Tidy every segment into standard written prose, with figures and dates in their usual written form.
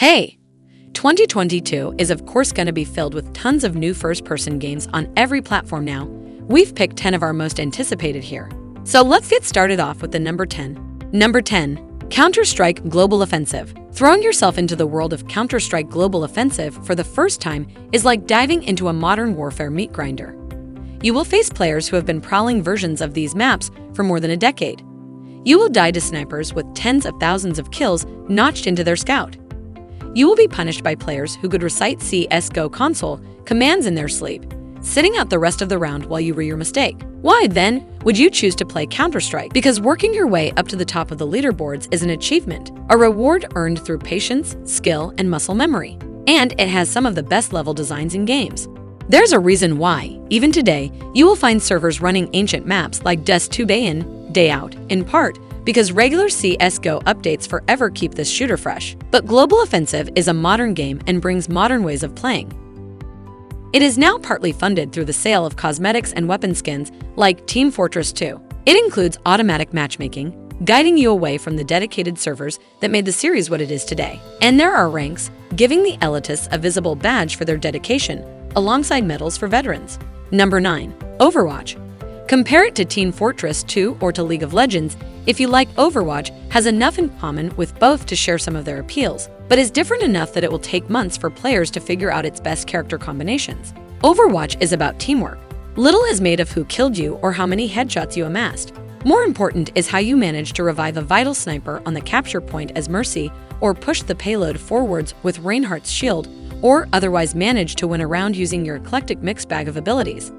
Hey! 2022 is of course going to be filled with tons of new first-person games on every platform now. We've picked 10 of our most anticipated here. So let's get started off with the number 10. Number 10. Counter-Strike Global Offensive. Throwing yourself into the world of Counter-Strike Global Offensive for the first time is like diving into a modern warfare meat grinder. You will face players who have been prowling versions of these maps for more than a decade. You will die to snipers with tens of thousands of kills notched into their scout. You will be punished by players who could recite CSGO console commands in their sleep, sitting out the rest of the round while you your mistake. Why, then, would you choose to play Counter-Strike? Because working your way up to the top of the leaderboards is an achievement, a reward earned through patience, skill, and muscle memory. And it has some of the best level designs in games. There's a reason why, even today, you will find servers running ancient maps like Dust 2 day in, day out, in part because regular CSGO updates forever keep this shooter fresh. But Global Offensive is a modern game and brings modern ways of playing. It is now partly funded through the sale of cosmetics and weapon skins like Team Fortress 2. It includes automatic matchmaking, guiding you away from the dedicated servers that made the series what it is today. And there are ranks, giving the elitists a visible badge for their dedication, alongside medals for veterans. Number 9. Overwatch. Compare it to Team Fortress 2 or to League of Legends if you like. Overwatch has enough in common with both to share some of their appeals, but is different enough that it will take months for players to figure out its best character combinations. Overwatch is about teamwork. Little is made of who killed you or how many headshots you amassed. More important is how you manage to revive a vital sniper on the capture point as Mercy, or push the payload forwards with Reinhardt's shield, or otherwise manage to win a round using your eclectic mixed bag of abilities.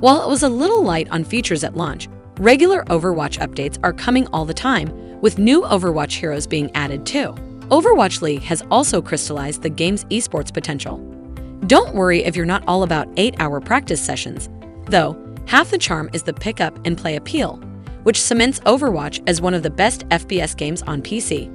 While it was a little light on features at launch, regular Overwatch updates are coming all the time, with new Overwatch heroes being added too. Overwatch League has also crystallized the game's esports potential. Don't worry if you're not all about 8-hour practice sessions, though half the charm is the pick up and play appeal, which cements Overwatch as one of the best FPS games on PC.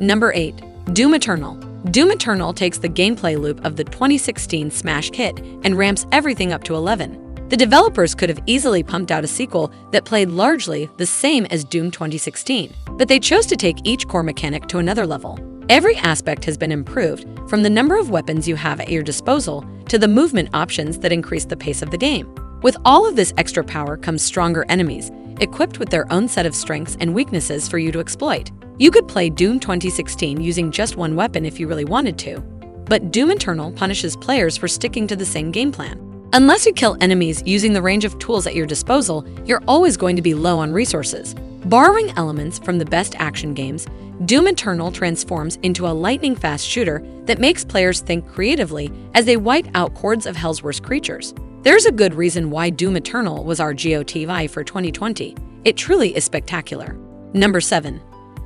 Number 8. Doom Eternal. Doom Eternal takes the gameplay loop of the 2016 smash hit and ramps everything up to 11. The developers could have easily pumped out a sequel that played largely the same as Doom 2016, but they chose to take each core mechanic to another level. Every aspect has been improved, from the number of weapons you have at your disposal to the movement options that increase the pace of the game. With all of this extra power comes stronger enemies, equipped with their own set of strengths and weaknesses for you to exploit. You could play Doom 2016 using just one weapon if you really wanted to, but Doom Eternal punishes players for sticking to the same game plan. Unless you kill enemies using the range of tools at your disposal, you're always going to be low on resources. Borrowing elements from the best action games, Doom Eternal transforms into a lightning-fast shooter that makes players think creatively as they wipe out hordes of hell's worst creatures. There's a good reason why Doom Eternal was our GOTY for 2020. It truly is spectacular. Number 7.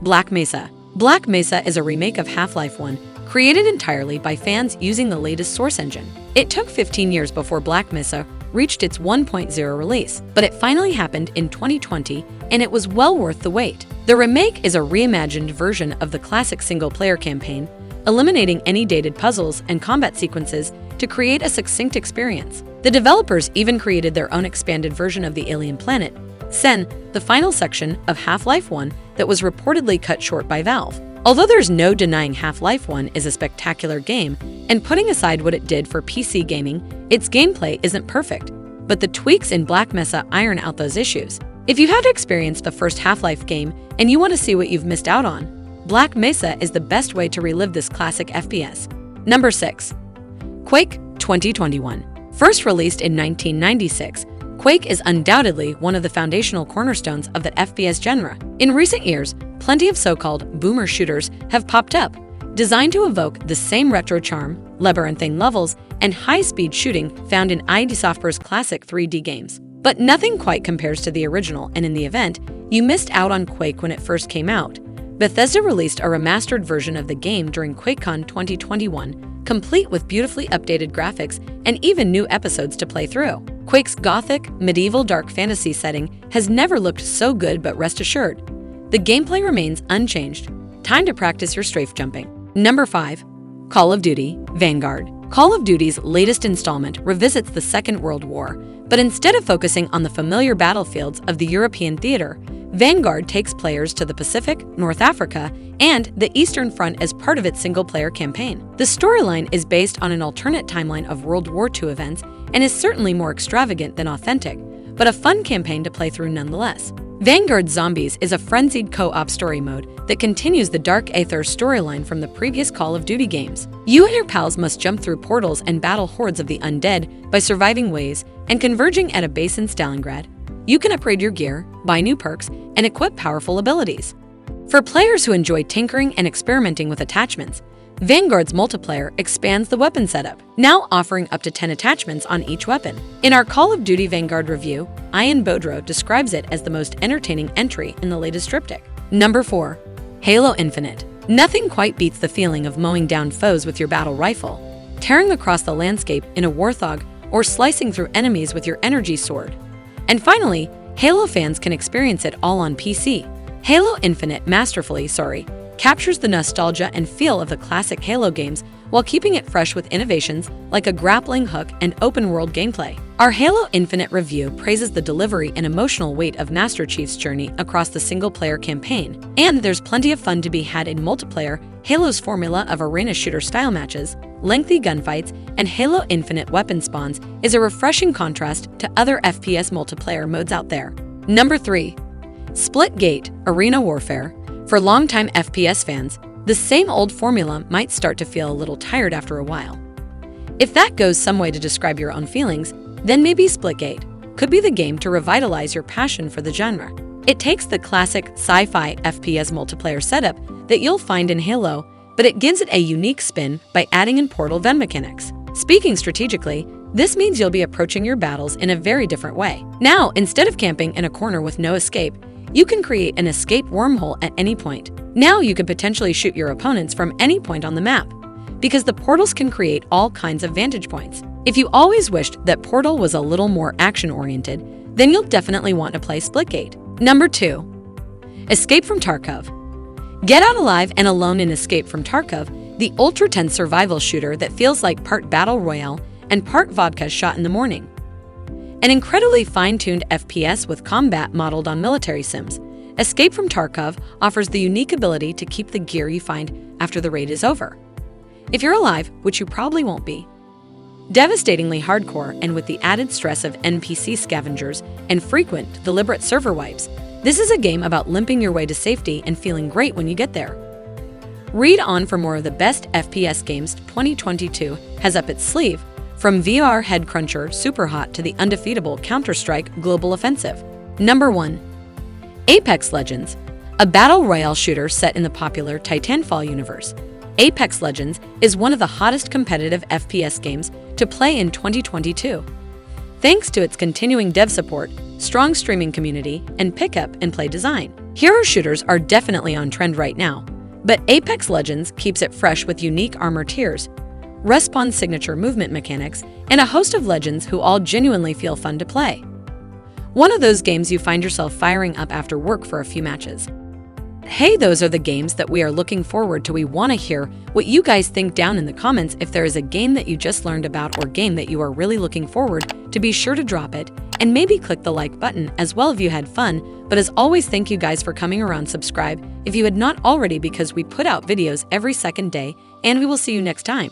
Black Mesa. Black Mesa is a remake of Half-Life 1, created entirely by fans using the latest Source engine. It took 15 years before Black Mesa reached its 1.0 release, but it finally happened in 2020, and it was well worth the wait. The remake is a reimagined version of the classic single-player campaign, eliminating any dated puzzles and combat sequences to create a succinct experience. The developers even created their own expanded version of the alien planet, Sen, the final section of Half-Life 1 that was reportedly cut short by Valve. Although there's no denying Half-Life 1 is a spectacular game, and putting aside what it did for PC gaming, its gameplay isn't perfect, but the tweaks in Black Mesa iron out those issues. If you had experienced the first Half-Life game and you want to see what you've missed out on, Black Mesa is the best way to relive this classic FPS. Number 6. Quake 2021. First released in 1996, Quake is undoubtedly one of the foundational cornerstones of the FPS genre. In recent years, plenty of so-called boomer shooters have popped up, designed to evoke the same retro charm, labyrinthine levels, and high-speed shooting found in id Software's classic 3D games. But nothing quite compares to the original, and in the event you missed out on Quake when it first came out, Bethesda released a remastered version of the game during QuakeCon 2021, complete with beautifully updated graphics and even new episodes to play through. Quake's gothic, medieval dark fantasy setting has never looked so good, but rest assured, the gameplay remains unchanged. Time to practice your strafe jumping. Number 5. Call of Duty Vanguard. Call of Duty's latest installment revisits the Second World War, but instead of focusing on the familiar battlefields of the European theater, Vanguard takes players to the Pacific, North Africa, and the Eastern Front as part of its single-player campaign. The storyline is based on an alternate timeline of World War II events and is certainly more extravagant than authentic, but a fun campaign to play through nonetheless. Vanguard Zombies is a frenzied co-op story mode that continues the Dark Aether storyline from the previous Call of Duty games. You and your pals must jump through portals and battle hordes of the undead by surviving waves and converging at a base in Stalingrad. You can upgrade your gear, buy new perks, and equip powerful abilities. For players who enjoy tinkering and experimenting with attachments, Vanguard's multiplayer expands the weapon setup, now offering up to 10 attachments on each weapon. In our Call of Duty Vanguard review, Ian Bodro describes it as the most entertaining entry in the latest triptych. Number 4. Halo Infinite. Nothing quite beats the feeling of mowing down foes with your battle rifle, tearing across the landscape in a Warthog, or slicing through enemies with your energy sword. And finally, Halo fans can experience it all on PC. Halo Infinite masterfully captures the nostalgia and feel of the classic Halo games while keeping it fresh with innovations like a grappling hook and open-world gameplay. Our Halo Infinite review praises the delivery and emotional weight of Master Chief's journey across the single-player campaign, and there's plenty of fun to be had in multiplayer. Halo's formula of arena shooter-style matches, lengthy gunfights, and Halo Infinite weapon spawns is a refreshing contrast to other FPS multiplayer modes out there. Number 3. Splitgate Arena Warfare. For longtime FPS fans, the same old formula might start to feel a little tired after a while. If that goes some way to describe your own feelings, then maybe Splitgate could be the game to revitalize your passion for the genre. It takes the classic sci-fi FPS multiplayer setup that you'll find in Halo, but it gives it a unique spin by adding in portal vent mechanics. Speaking strategically, this means you'll be approaching your battles in a very different way. Now, instead of camping in a corner with no escape, you can create an escape wormhole at any point. Now you can potentially shoot your opponents from any point on the map, because the portals can create all kinds of vantage points. If you always wished that Portal was a little more action-oriented, then you'll definitely want to play Splitgate. Number 2. Escape from Tarkov. Get out alive and alone in Escape from Tarkov, the ultra-tense survival shooter that feels like part battle royale and part vodka shot in the morning. An incredibly fine-tuned FPS with combat modeled on military sims, Escape from Tarkov offers the unique ability to keep the gear you find after the raid is over. If you're alive, which you probably won't be. Devastatingly hardcore and with the added stress of NPC scavengers and frequent, deliberate server wipes, this is a game about limping your way to safety and feeling great when you get there. Read on for more of the best FPS games 2022 has up its sleeve, from VR head cruncher Superhot to the undefeatable Counter-Strike Global Offensive. Number 1. Apex Legends, a battle royale shooter set in the popular Titanfall universe. Apex Legends is one of the hottest competitive FPS games to play in 2022. Thanks to its continuing dev support, strong streaming community, and pick-up-and-play design. Hero shooters are definitely on trend right now, but Apex Legends keeps it fresh with unique armor tiers, Respawn's signature movement mechanics, and a host of legends who all genuinely feel fun to play. One of those games you find yourself firing up after work for a few matches. Hey, those are the games that we are looking forward to. We want to hear what you guys think down in the comments. If there is a game that you just learned about or game that you are really looking forward to, be sure to drop it and maybe click the like button as well if you had fun. But as always, thank you guys for coming around. Subscribe if you had not already, because we put out videos every second day, and we will see you next time.